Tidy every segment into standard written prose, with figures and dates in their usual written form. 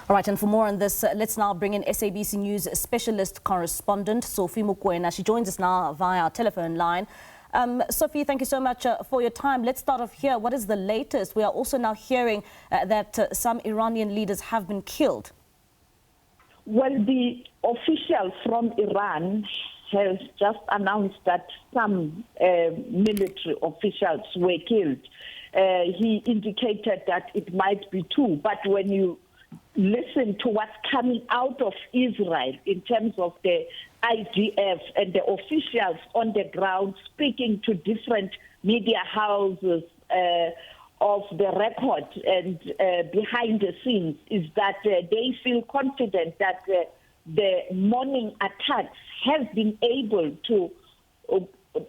All right, and for more on this, let's now bring in SABC News specialist correspondent Sophie Mokoena. She joins us now via our telephone line. Sophie, thank you so much for your time. Let's start off here. What is the latest? We are also now hearing that some Iranian leaders have been killed. Well, the official from Iran has just announced that some military officials were killed. He indicated that it might be two, but when you listen to what's coming out of Israel in terms of the IDF and the officials on the ground speaking to different media houses of the record and behind the scenes, is that they feel confident that the morning attacks have been able to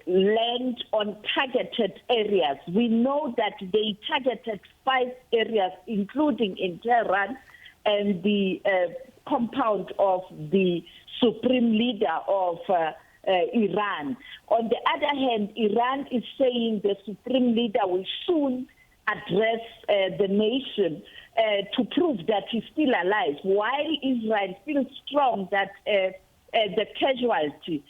land on targeted areas. We know that they targeted 5 areas, including in Tehran and the compound of the supreme leader of Iran. On the other hand, Iran is saying the supreme leader will soon address the nation to prove that he's still alive, while Israel feels strong that the casualty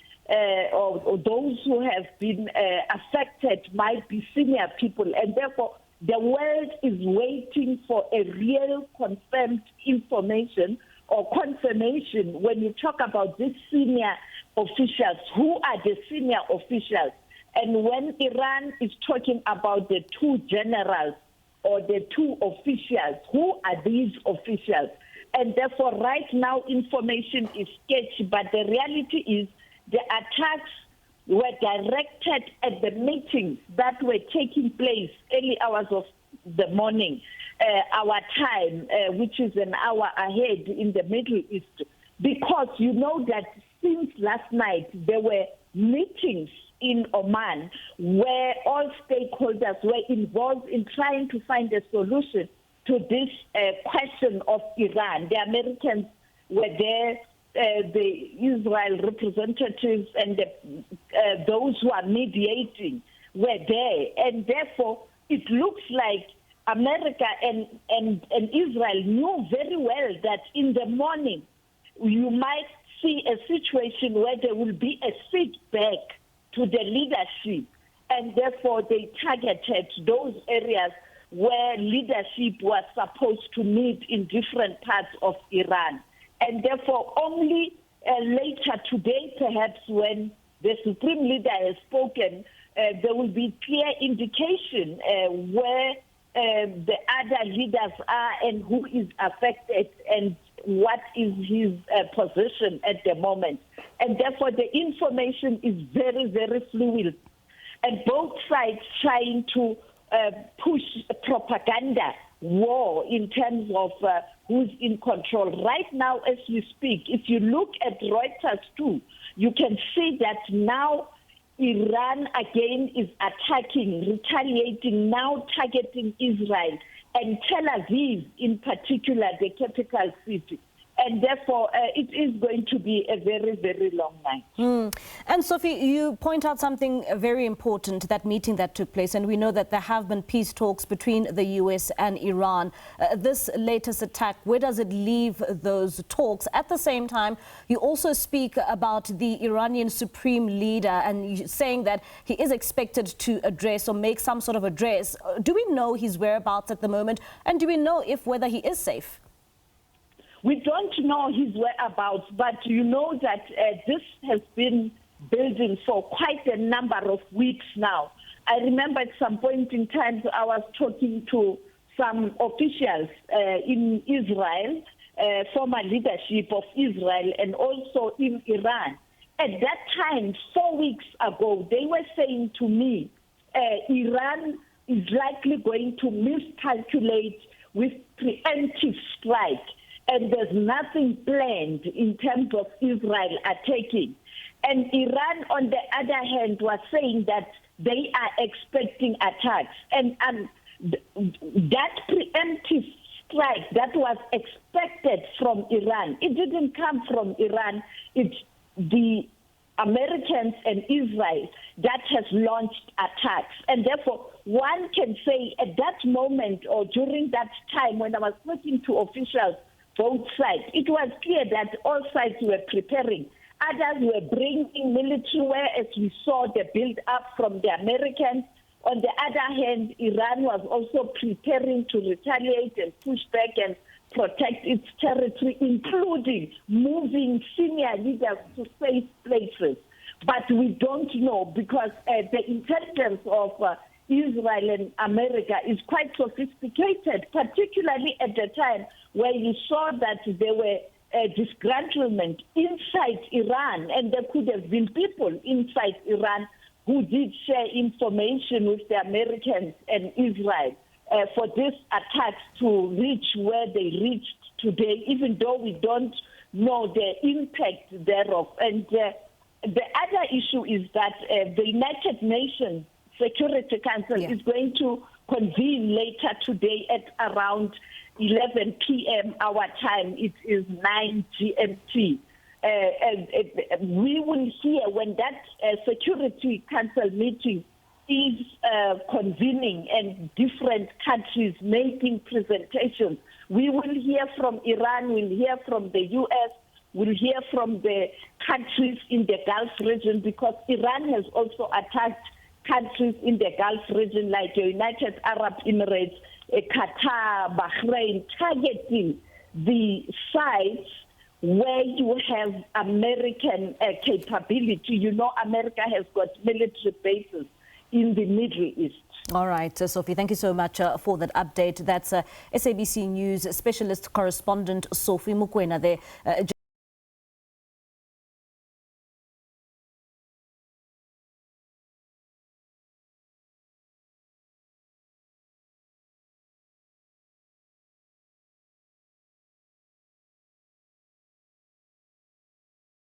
or those who have been affected might be senior people, and therefore the world is waiting for a real confirmed information or confirmation when you talk about these senior officials. Who are the senior officials? And when Iran is talking about the 2 generals or the 2 officials, who are these officials? And therefore right now information is sketchy, but the reality is the attacks were directed at the meetings that were taking place early hours of the morning, our time, which is an hour ahead in the Middle East. Because you know that since last night, there were meetings in Oman where all stakeholders were involved in trying to find a solution to this question of Iran. The Americans were there, the Israel representatives and those who are mediating were there, and therefore it looks like America and Israel knew very well that in the morning you might see a situation where there will be a feedback to the leadership, and therefore they targeted those areas where leadership was supposed to meet in different parts of Iran. And therefore, only later today, perhaps, when the supreme leader has spoken, there will be clear indication where the other leaders are and who is affected and what is his position at the moment. And therefore, the information is very, very fluid. And both sides trying to push propaganda war in terms of who's in control. Right now, as we speak, if you look at Reuters too, you can see that now Iran again is attacking, retaliating, now targeting Israel and Tel Aviv in particular, the capital city. And therefore, it is going to be a very, very long night. And Sophie, you point out something very important, that meeting that took place. And we know that there have been peace talks between the US and Iran. This latest attack, where does it leave those talks? At the same time, you also speak about the Iranian supreme leader and saying that he is expected to address or make some sort of address. Do we know his whereabouts at the moment? And do we know whether he is safe? We don't know his whereabouts, but you know that this has been building for quite a number of weeks now. I remember at some point in time I was talking to some officials in Israel, former leadership of Israel, and also in Iran. At that time, 4 weeks ago, they were saying to me, Iran is likely going to miscalculate with preemptive strike. And there's nothing planned in terms of Israel attacking. And Iran, on the other hand, was saying that they are expecting attacks. And that preemptive strike that was expected from Iran, it didn't come from Iran. It's the Americans and Israel that has launched attacks. And therefore, one can say at that moment or during that time when I was talking to officials both sides. It was clear that all sides were preparing. Others were bringing military, whereas we saw the build-up from the Americans. On the other hand, Iran was also preparing to retaliate and push back and protect its territory, including moving senior leaders to safe places. But we don't know, because the intelligence of Israel and America is quite sophisticated, particularly at the time where you saw that there were disgruntlement inside Iran, and there could have been people inside Iran who did share information with the Americans and Israel for these attacks to reach where they reached today, even though we don't know the impact thereof. And the other issue is that the United Nations Security Council is going to convene later today at around 11 p.m. our time. It is 9 GMT. We will hear when that Security Council meeting is convening and different countries making presentations. We will hear from Iran, we'll hear from the U.S., we'll hear from the countries in the Gulf region, because Iran has also attacked countries in the Gulf region like the United Arab Emirates, Qatar, Bahrain, targeting the sites where you have American capability. You know, America has got military bases in the Middle East. All right, Sophie, thank you so much for that update. That's SABC News specialist correspondent Sophie Mokoena there.